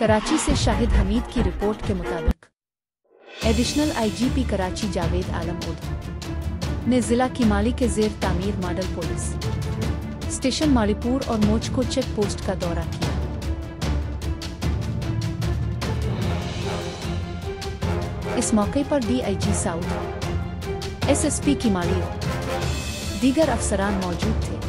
कराची से शाहिद हमीद की रिपोर्ट के मुताबिक एडिशनल आईजीपी कराची जावेद आलम उद ने जिला कीमाली के जेर तामीर मॉडल पुलिस स्टेशन मालीपुर और मोचको चेक पोस्ट का दौरा किया। इस मौके पर डीआईजी साउथ, एसएसपी कीमाली और दीगर अफसरान मौजूद थे।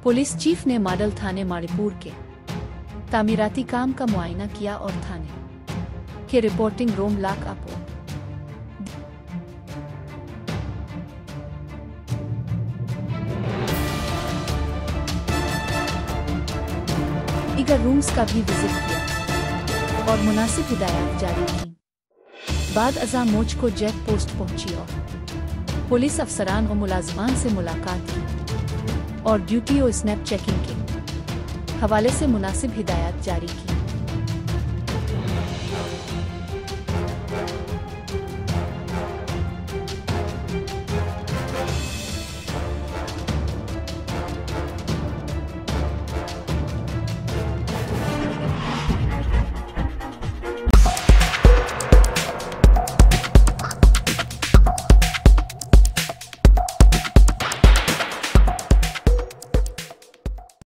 पुलिस चीफ ने मॉडल थाने मालीपुर के तामीराती काम का मुआयना किया और थाने के रिपोर्टिंग रूम लॉक अप दीगर रूम्स का भी विजिट किया और मुनासिब हिदायत जारी की। बाद अज़ा मोचको चेक पोस्ट पहुंची और पुलिस अफसरान और मुलाजमान से मुलाकात की और ड्यूटी और स्नैप चेकिंग के हवाले से मुनासिब हिदायत जारी की।